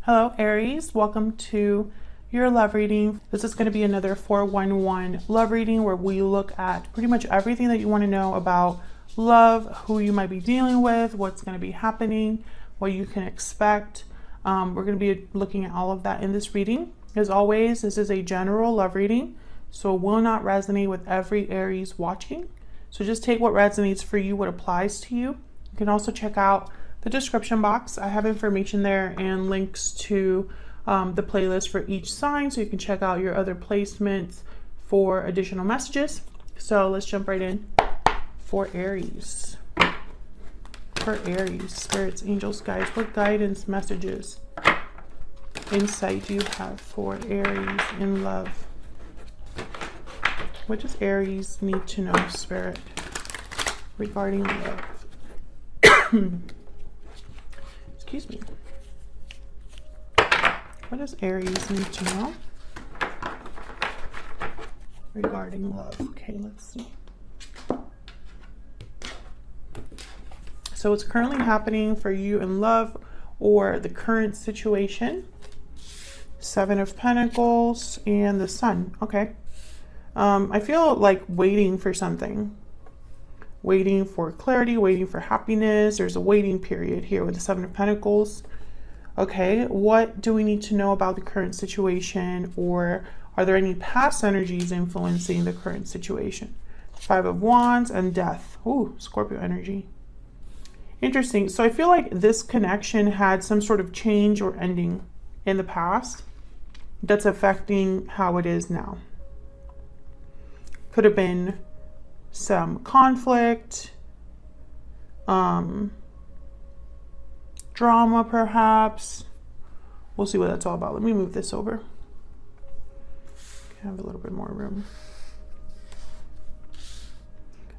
Hello Aries, welcome to your love reading. This is going to be another 411 love reading where we look at pretty much everything that you want to know about love, who you might be dealing with, what's going to be happening, what you can expect. We're going to be looking at all of that in this reading. As always, this is a general love reading, so it will not resonate with every Aries watching. So just take what resonates for you, what applies to you. You can also check out the description box. I have information there and links to the playlist for each sign, so you can check out your other placements for additional messages. So let's jump right in for Aries. For Aries, spirits, angels, guides, what guidance, messages, insight do you have for Aries in love? What does Aries need to know, Spirit, regarding love? Excuse me. What does Aries need to know regarding love? Okay, let's see. So what's currently happening for you in love or the current situation? Seven of Pentacles and the Sun. Okay. I feel like waiting for something. Waiting for clarity, waiting for happiness. There's a waiting period here with the Seven of Pentacles. Okay, what do we need to know about the current situation, or are there any past energies influencing the current situation? Five of Wands and Death. Ooh, Scorpio energy. Interesting. So I feel like this connection had some sort of change or ending in the past that's affecting how it is now. Could have been some conflict, drama perhaps. We'll see what that's all about. Let me move this over. Have a little bit more room.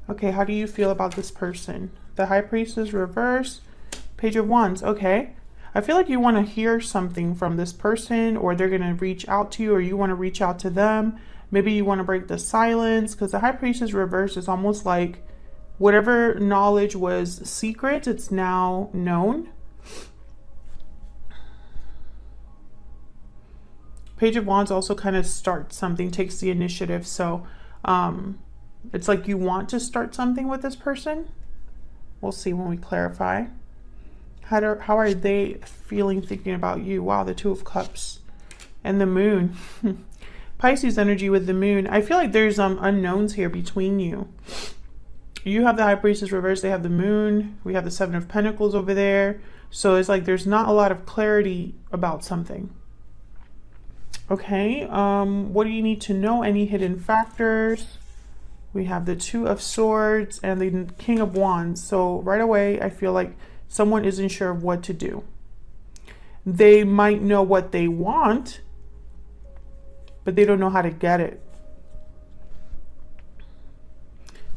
Okay, how do you feel about this person? The High Priestess reverse, Page of Wands. Okay, I feel like you want to hear something from this person, or they're going to reach out to you, or you want to reach out to them. Maybe you want to break the silence, because the High Priestess reverse is almost like whatever knowledge was secret, it's now known. Page of Wands also kind of starts something, takes the initiative. So it's like you want to start something with this person. We'll see when we clarify. How are they feeling, thinking about you? Wow, the Two of Cups and the Moon. Pisces energy with the Moon. I feel like there's unknowns here between you. You have the High Priestess reverse, they have the Moon, we have the Seven of Pentacles over there. So it's like there's not a lot of clarity about something. Okay, what do you need to know? Any hidden factors? We have the Two of Swords and the King of Wands. So right away, I feel like someone isn't sure of what to do. They might know what they want, but they don't know how to get it.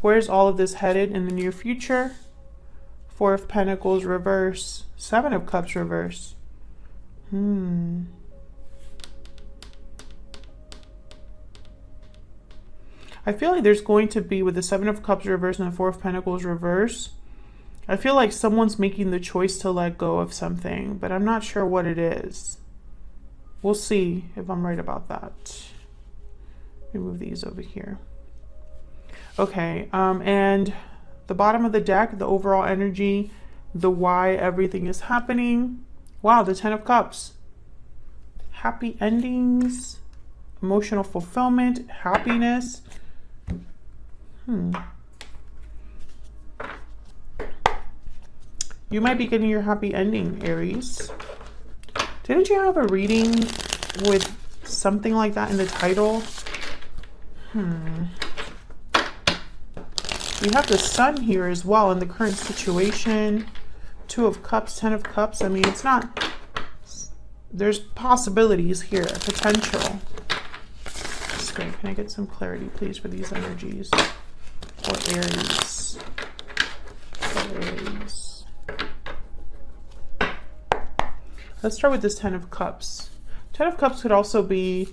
Where's all of this headed in the near future? Four of Pentacles reverse, Seven of Cups reverse. I feel like there's going to be, with the Seven of Cups reverse and the Four of Pentacles reverse, I feel like someone's making the choice to let go of something, but I'm not sure what it is. We'll see if I'm right about that. Let me move these over here. Okay, and the bottom of the deck, the overall energy, the why everything is happening. Wow, the Ten of Cups. Happy endings, emotional fulfillment, happiness. You might be getting your happy ending, Aries. Didn't you have a reading with something like that in the title? We have the Sun here as well in the current situation. Two of Cups, Ten of Cups. I mean, it's not... There's possibilities here, potential. Can I get some clarity, please, for these energies? For Aries. For Aries. Let's start with this Ten of Cups. Ten of Cups could also be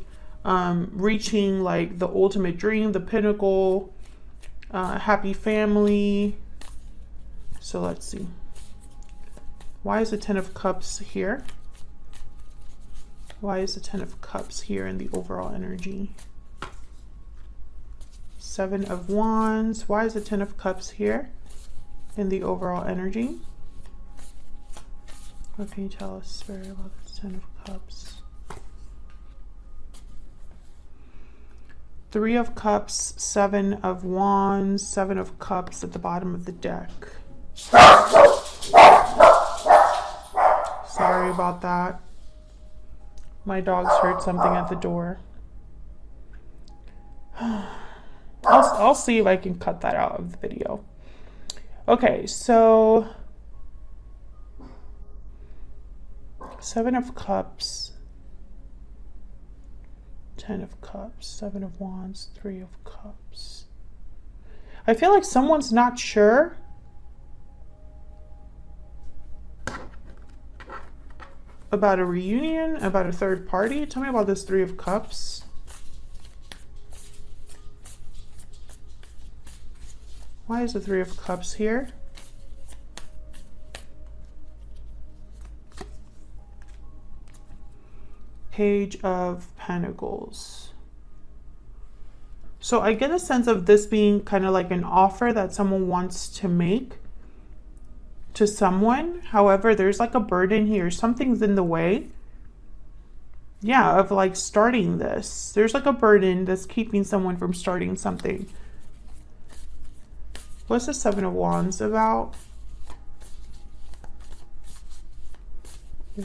reaching like the ultimate dream, the pinnacle, happy family. So let's see. Why is the Ten of Cups here? Why is the Ten of Cups here in the overall energy? Seven of Wands. Why is the Ten of Cups here in the overall energy? What can you tell us, Spirit, about this Ten of Cups? Three of Cups, Seven of Wands, Seven of Cups at the bottom of the deck. Sorry about that. My dogs heard something at the door. I'll see if I can cut that out of the video. Okay, so Seven of Cups, Ten of Cups, Seven of Wands, Three of Cups. I feel like someone's not sure about a reunion, about a third party. Tell me about this Three of Cups. Why is the Three of Cups here? Page of Pentacles. So I get a sense of this being kind of like an offer that someone wants to make to someone. However, there's like a burden here. Something's in the way. Yeah, of like starting this. There's like a burden that's keeping someone from starting something. What's the Seven of Wands about?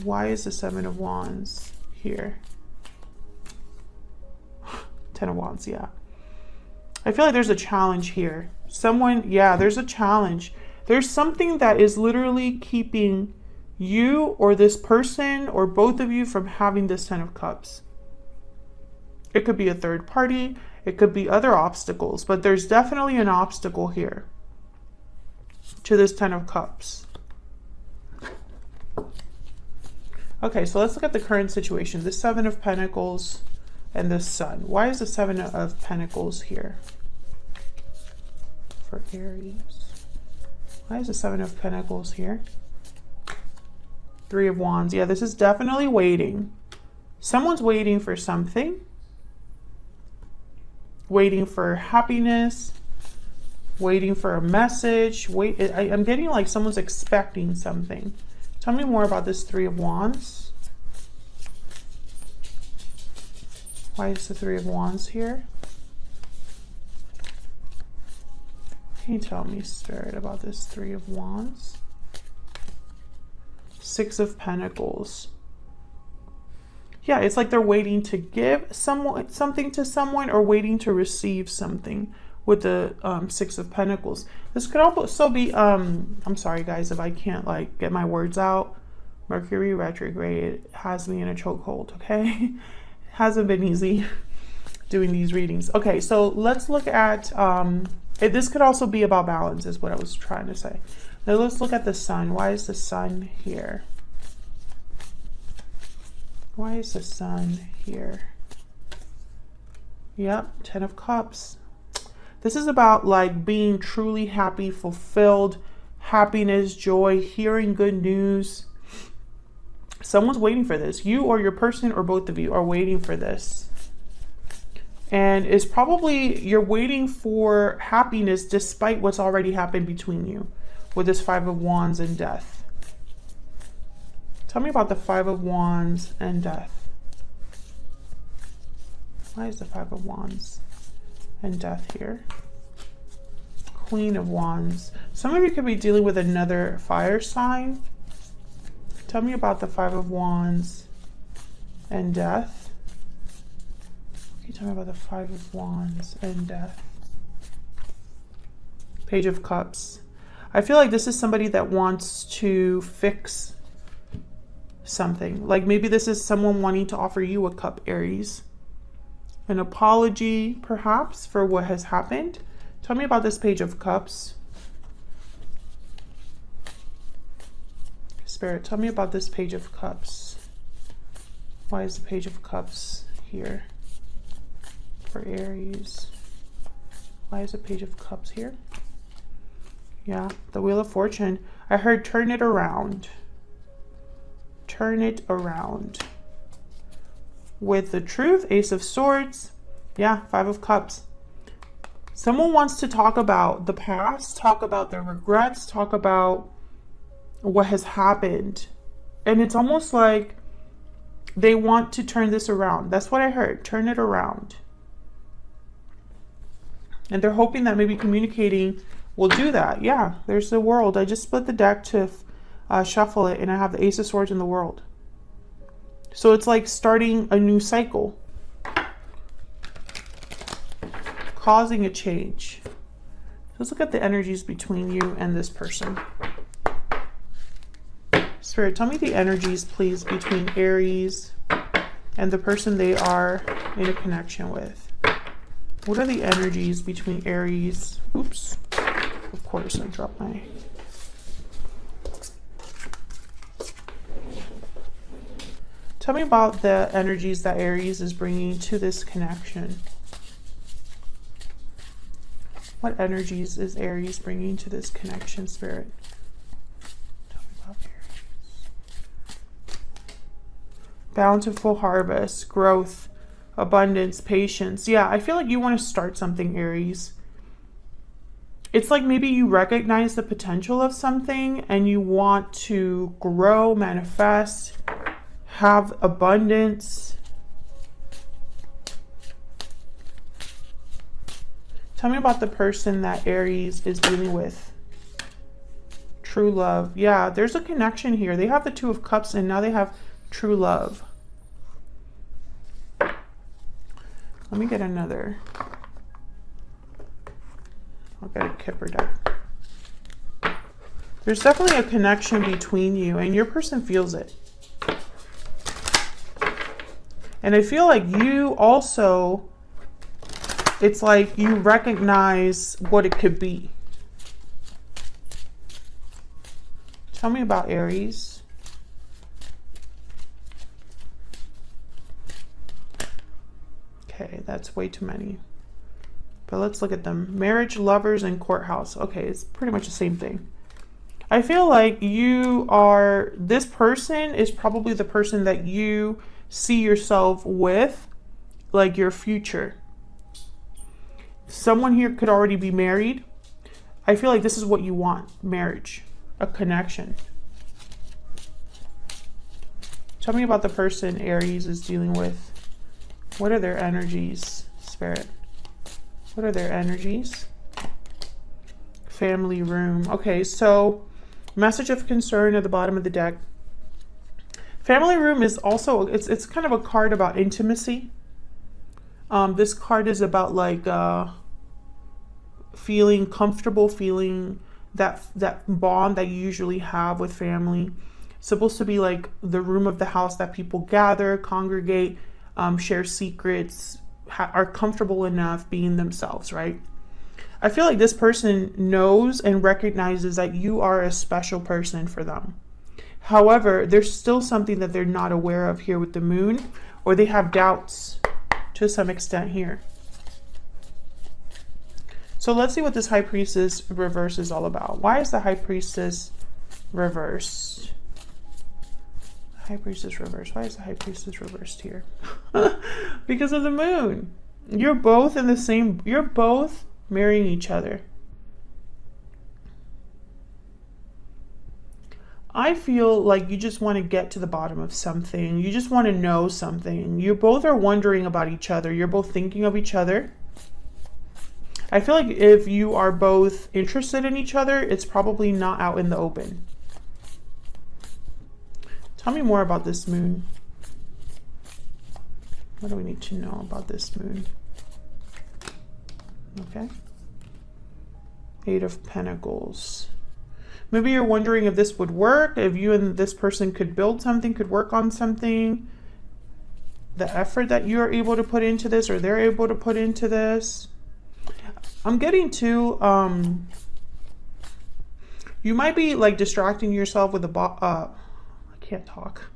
Why is the Seven of Wands here? Ten of Wands, yeah. I feel like there's a challenge here. Someone, yeah, there's a challenge. There's something that is literally keeping you or this person or both of you from having this Ten of Cups. It could be a third party. It could be other obstacles, but there's definitely an obstacle here to this Ten of Cups. Okay, so let's look at the current situation. The Seven of Pentacles and the Sun. Why is the Seven of Pentacles here for Aries? Why is the Seven of Pentacles here? Three of Wands. Yeah, this is definitely waiting. Someone's waiting for something. Waiting for happiness. Waiting for a message. I'm getting like someone's expecting something. Tell me more about this Three of Wands. Why is the Three of Wands here? Can you tell me, Spirit, about this Three of Wands? Six of Pentacles. Yeah, it's like they're waiting to give someone something to someone or waiting to receive something with the Six of Pentacles. This could also be, I'm sorry guys if I can't like get my words out. Mercury retrograde has me in a chokehold, okay? Hasn't been easy doing these readings. Okay, so let's look at, this could also be about balance is what I was trying to say. Now let's look at the Sun. Why is the Sun here? Why is the Sun here? Yep, Ten of Cups. This is about like being truly happy, fulfilled, happiness, joy, hearing good news. Someone's waiting for this. You or your person or both of you are waiting for this. And it's probably you're waiting for happiness despite what's already happened between you with this Five of Wands and Death. Tell me about the Five of Wands and Death. Why is the Five of Wands and Death here? Queen of Wands. Some of you could be dealing with another fire sign. Tell me about the Five of Wands and Death. Can you tell me about the Five of Wands and Death? Page of Cups. I feel like this is somebody that wants to fix something. Like maybe this is someone wanting to offer you a cup, Aries. An apology, perhaps, for what has happened. Tell me about this Page of Cups. Spirit, tell me about this Page of Cups. Why is the Page of Cups here for Aries? Why is the Page of Cups here? Yeah, the Wheel of Fortune. I heard turn it around. Turn it around. with the Truth, Ace of Swords. Yeah, Five of Cups. Someone wants to talk about the past, talk about their regrets, talk about what has happened. And it's almost like they want to turn this around. That's what I heard. Turn it around. And they're hoping that maybe communicating will do that. Yeah, there's the World. I just split the deck to shuffle it, and I have the Ace of Swords in the World. So it's like starting a new cycle. Causing a change. Let's look at the energies between you and this person. Spirit, tell me the energies, please, between Aries and the person they are in a connection with. What are the energies between Aries? Oops. Of course, I dropped my... Tell me about the energies that Aries is bringing to this connection. What energies is Aries bringing to this connection, Spirit? Tell me about Aries. Bountiful harvest, growth, abundance, patience. Yeah, I feel like you want to start something, Aries. It's like maybe you recognize the potential of something and you want to grow, manifest, have abundance. Tell me about the person that Aries is dealing with. True love. Yeah, there's a connection here. They have the Two of Cups and now they have true love. Let me get another. I'll get a Kipper deck. There's definitely a connection between you and your person feels it. And I feel like you also... It's like you recognize what it could be. Tell me about Aries. Okay, that's way too many. But let's look at them. Marriage, lovers, and courthouse. Okay, it's pretty much the same thing. I feel like you are... This person is probably the person that you see yourself with, like your future. Someone here could already be married. I feel like this is what you want. Marriage. A connection. Tell me about the person Aries is dealing with. What are their energies, Spirit? What are their energies? Family room. Okay, so message of concern at the bottom of the deck. Family room is also, it's kind of a card about intimacy. This card is about like feeling comfortable, feeling that bond that you usually have with family. It's supposed to be like the room of the house that people gather, congregate, share secrets, are comfortable enough being themselves, right? I feel like this person knows and recognizes that you are a special person for them. However, there's still something that they're not aware of here with the moon, or they have doubts to some extent here. So let's see what this High Priestess reverse is all about. Why is the High Priestess reversed? High Priestess reversed. Why is the High Priestess reversed here? Because of the moon. You're both in the same, you're both marrying each other. I feel like you just want to get to the bottom of something. You just want to know something. You both are wondering about each other. You're both thinking of each other. I feel like if you are both interested in each other, it's probably not out in the open. Tell me more about this moon. What do we need to know about this moon? Okay. Eight of Pentacles. Maybe you're wondering if this would work, if you and this person could build something, could work on something. The effort that you are able to put into this, or they're able to put into this. I'm getting to, you might be like distracting yourself with I can't talk.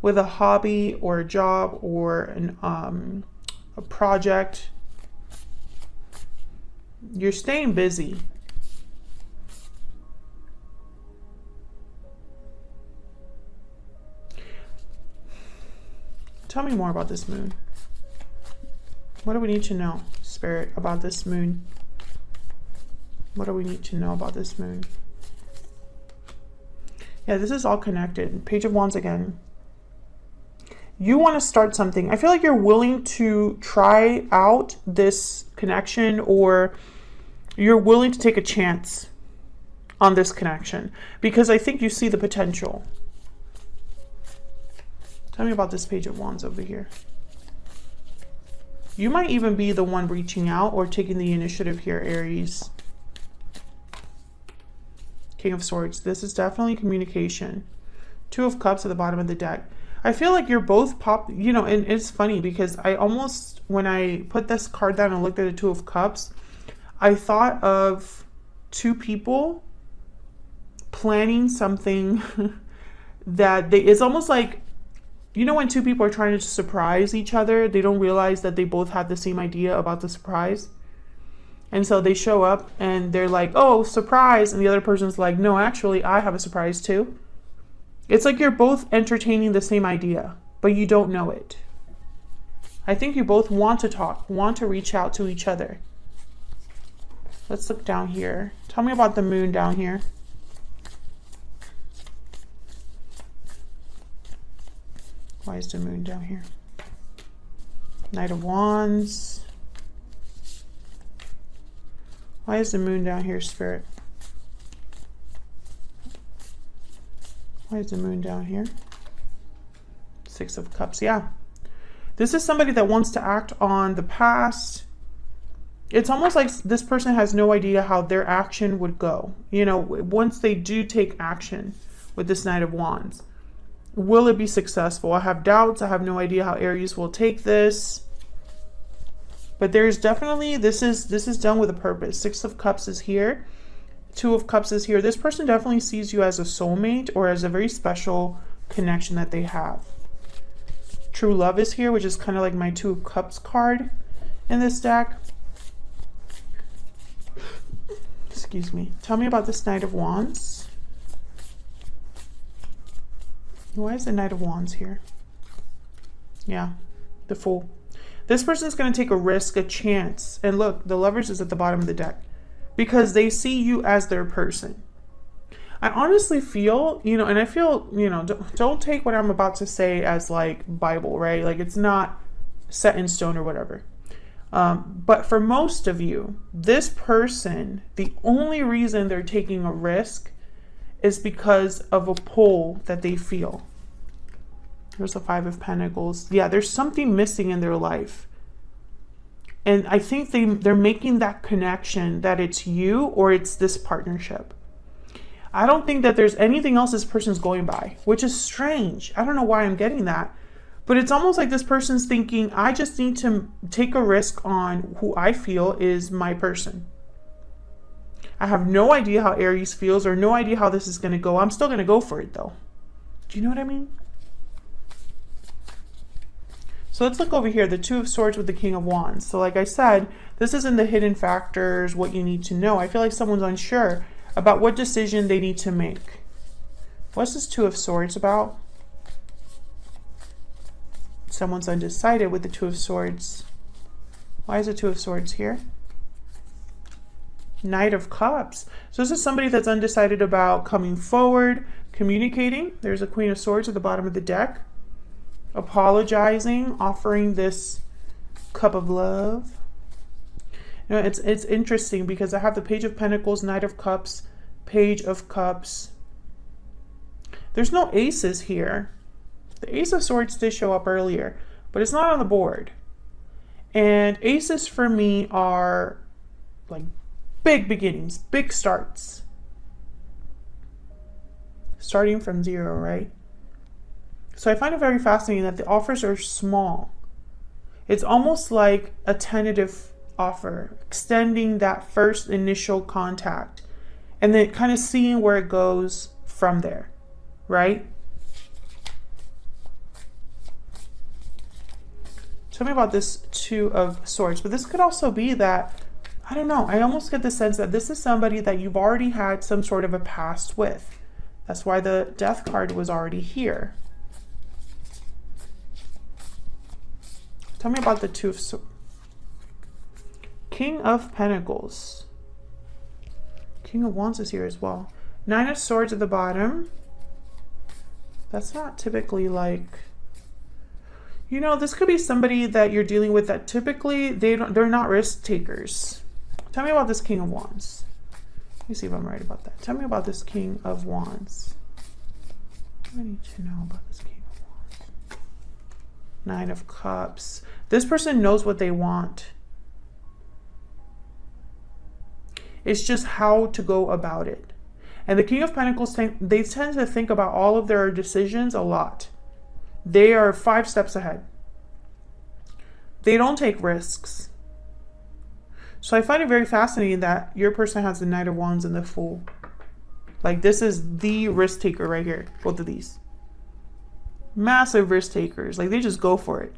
With a hobby or a job or a project. You're staying busy. Tell me more about this moon. What do we need to know, Spirit, about this moon? What do we need to know about this moon? Yeah, this is all connected. Page of Wands again. You want to start something. I feel like you're willing to try out this connection, or you're willing to take a chance on this connection because I think you see the potential. Tell me about this Page of Wands over here. You might even be the one reaching out or taking the initiative here, Aries. King of Swords. This is definitely communication. Two of Cups at the bottom of the deck. I feel like you're both you know, and it's funny because I almost, when I put this card down and looked at the Two of Cups, I thought of two people planning something that it's almost like, you know, when two people are trying to surprise each other, they don't realize that they both have the same idea about the surprise. And so they show up and they're like, oh, surprise. And the other person's like, no, actually, I have a surprise too. It's like you're both entertaining the same idea, but you don't know it. I think you both want to talk, want to reach out to each other. Let's look down here. Tell me about the moon down here. Why is the moon down here? Knight of Wands. Why is the moon down here, Spirit? Why is the moon down here? Six of Cups. Yeah. This is somebody that wants to act on the past. It's almost like this person has no idea how their action would go. You know, once they do take action with this Knight of Wands. Will it be successful? I have doubts. I have no idea how Aries will take this. But there's definitely, this is done with a purpose. Six of Cups is here. Two of Cups is here. This person definitely sees you as a soulmate or as a very special connection that they have. True love is here, which is kind of like my Two of Cups card in this deck. Excuse me. Tell me about this Knight of Wands. Why is the Knight of Wands here? Yeah, the Fool. This person's going to take a risk, a chance. And look, the Lovers is at the bottom of the deck because they see you as their person. I honestly feel, you know, and I feel, you know, don't take what I'm about to say as like Bible, right? Like it's not set in stone or whatever. But for most of you, this person, the only reason they're taking a risk is because of a pull that they feel. There's the Five of Pentacles. Yeah, there's something missing in their life. And I think they're making that connection that it's you or it's this partnership. I don't think that there's anything else this person's going by, which is strange. I don't know why I'm getting that. But it's almost like this person's thinking, I just need to take a risk on who I feel is my person. I have no idea how Aries feels or no idea how this is going to go. I'm still going to go for it though. Do you know what I mean? So let's look over here, the Two of Swords with the King of Wands. So like I said, this is in the hidden factors, what you need to know. I feel like someone's unsure about what decision they need to make. What's this Two of Swords about? Someone's undecided with the Two of Swords. Why is the Two of Swords here? Knight of Cups. So this is somebody that's undecided about coming forward, communicating. There's a Queen of Swords at the bottom of the deck. Apologizing, offering this cup of love. You know, it's interesting because I have the Page of Pentacles, Knight of Cups, Page of Cups. There's no aces here. The Ace of Swords did show up earlier, but it's not on the board. And aces for me are like big beginnings, big starts. Starting from zero, right? So I find it very fascinating that the offers are small. It's almost like a tentative offer, extending that first initial contact and then kind of seeing where it goes from there, right? Tell me about this Two of Swords, but this could also be that, I don't know, I almost get the sense that this is somebody that you've already had some sort of a past with. That's why the Death card was already here. Tell me about the Two of Swords. King of Pentacles. King of Wands is here as well. Nine of Swords at the bottom. That's not typically like, you know, this could be somebody that you're dealing with that typically they're not risk takers. Tell me about this King of Wands. Let me see if I'm right about that. Tell me about this King of Wands. I need to know about this King of Wands. Nine of Cups. This person knows what they want. It's just how to go about it. And the King of Pentacles, they tend to think about all of their decisions a lot. They are 5 steps ahead. They don't take risks. So I find it very fascinating that your person has the Knight of Wands and the Fool. Like, this is the risk taker right here. Both of these. Massive risk takers. Like, they just go for it.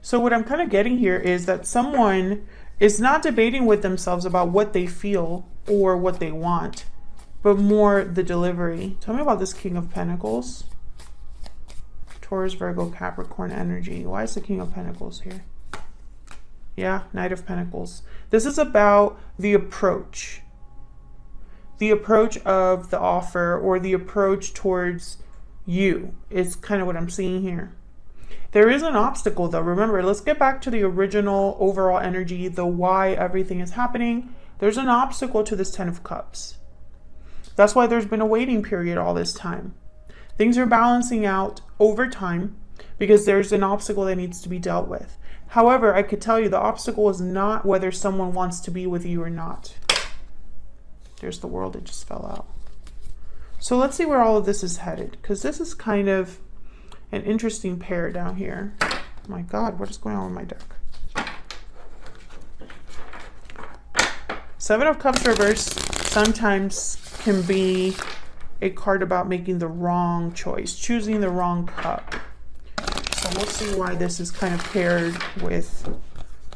So what I'm kind of getting here is that someone is not debating with themselves about what they feel or what they want, but more the delivery. Tell me about this King of Pentacles. Taurus, Virgo, Capricorn energy. Why is the King of Pentacles here? Yeah, Knight of Pentacles. This is about the approach. The approach of the offer, or the approach towards you, is kind of what I'm seeing here. There is an obstacle though. Remember, let's get back to the original overall energy, the why everything is happening. There's an obstacle to this Ten of Cups. That's why there's been a waiting period all this time. Things are balancing out over time because there's an obstacle that needs to be dealt with. However, I could tell you the obstacle is not whether someone wants to be with you or not. There's the World that just fell out. So let's see where all of this is headed, because this is kind of an interesting pair down here. Oh my God, what is going on with my deck? Seven of Cups reverse sometimes can be a card about making the wrong choice, choosing the wrong cup. So we'll see why this is kind of paired with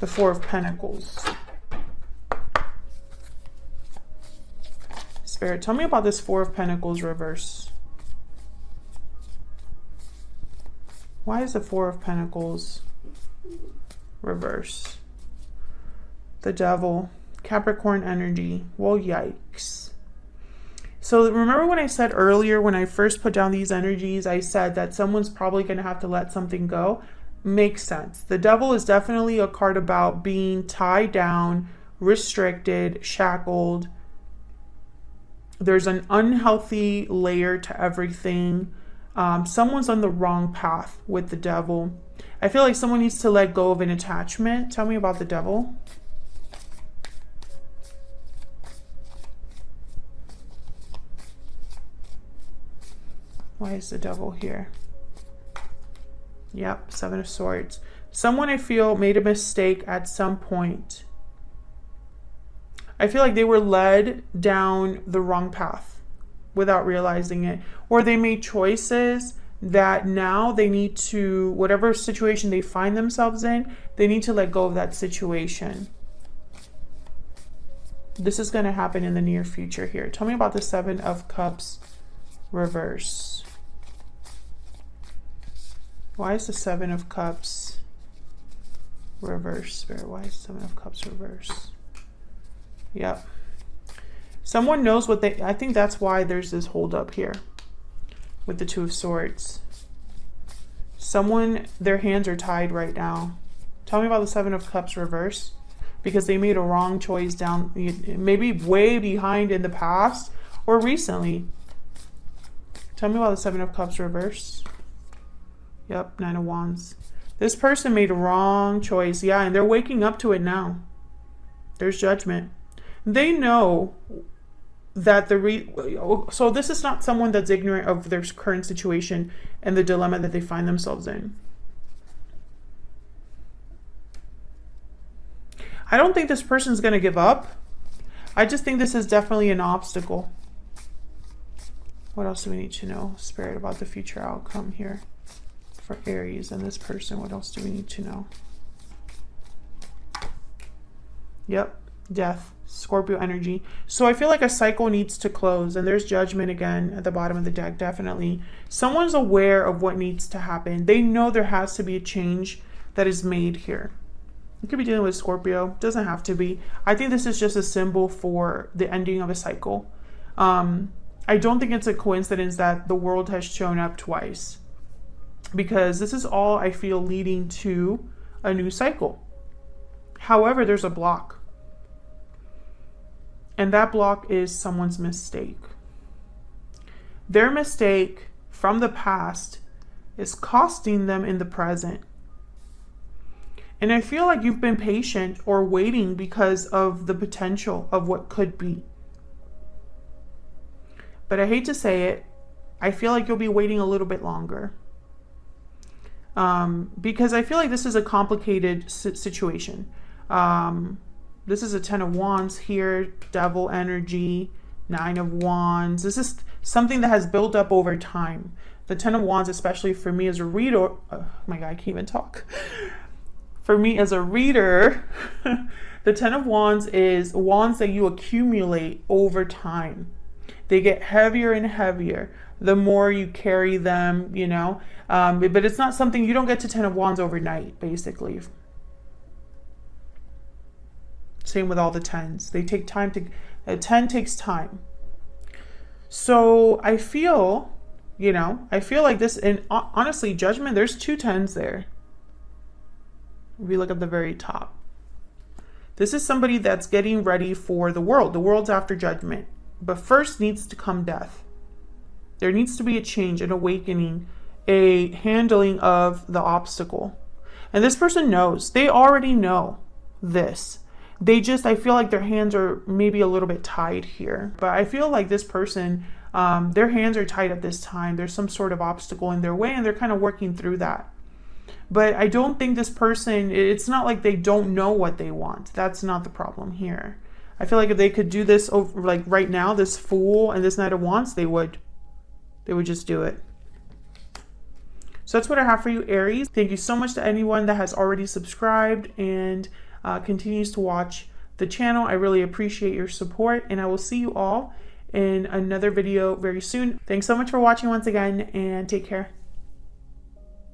the Four of Pentacles. Spirit, tell me about this Four of Pentacles reverse. Why is the Four of Pentacles reverse? The Devil, Capricorn energy. Well, yikes. So remember when I said earlier, when I first put down these energies, I said that someone's probably going to have to let something go. Makes sense. The Devil is definitely a card about being tied down, restricted, shackled. There's an unhealthy layer to everything. Someone's on the wrong path with the Devil. I feel like someone needs to let go of an attachment. Tell me about the Devil. Why is the Devil here? Yep, Seven of Swords. Someone, I feel, made a mistake at some point. I feel like they were led down the wrong path without realizing it, or they made choices that now they need to, whatever situation they find themselves in, they need to let go of that situation. This is going to happen in the near future here. Tell me about the Seven of Cups reverse. Why is the Seven of Cups reverse, Spirit? Why is the Seven of Cups reverse? Yep. Someone knows what they, I think that's why there's this hold up here with the Two of Swords. Someone, their hands are tied right now. Tell me about the Seven of Cups reverse, because they made a wrong choice down, maybe way behind in the past or recently. Tell me about the Seven of Cups reverse. Yep, Nine of Wands. This person made a wrong choice. Yeah, and they're waking up to it now. There's judgment. They know that so this is not someone that's ignorant of their current situation and the dilemma that they find themselves in. I don't think this person's going to give up. I just think this is definitely an obstacle. What else do we need to know, Spirit, about the future outcome here for Aries and this person? What else do we need to know? Yep, Death. Scorpio energy. So I feel like a cycle needs to close, and there's Judgment again at the bottom of the deck. Definitely someone's aware of what needs to happen. They know there has to be a change that is made here. You could be dealing with Scorpio, doesn't have to be. I think this is just a symbol for the ending of a cycle. I don't think it's a coincidence that the world has shown up twice, because this is all, I feel, leading to a new cycle. However, there's a block. And that block is someone's mistake. Their mistake from the past is costing them in the present. And I feel like you've been patient or waiting because of the potential of what could be. But I hate to say it, I feel like you'll be waiting a little bit longer. Because I feel like this is a complicated situation. This is a 10 of Wands here, Devil energy, 9 of Wands. This is something that has built up over time. The 10 of Wands, especially for me as a reader, oh my God, I can't even talk. For me as a reader, the 10 of Wands is wands that you accumulate over time. They get heavier and heavier the more you carry them, you know. But it's not something, you don't get to 10 of Wands overnight, basically. Same with all the 10s. They take time to, a 10 takes time. So I feel, you know, I feel like this, and honestly, Judgment, there's 2 10s there. If we look at the very top. This is somebody that's getting ready for the world. The world's after Judgment. But first needs to come death. There needs to be a change, an awakening, a handling of the obstacle. And this person knows. They already know this. They just, I feel like their hands are maybe a little bit tied here. But I feel like this person, their hands are tied at this time. There's some sort of obstacle in their way, and they're kind of working through that. But I don't think this person, it's not like they don't know what they want. That's not the problem here. I feel like if they could do this over, like right now, this Fool and this Knight of Wands, they would just do it. So that's what I have for you, Aries. Thank you so much to anyone that has already subscribed and continues to watch the channel. I really appreciate your support, and I will see you all in another video very soon. Thanks so much for watching once again, and take care.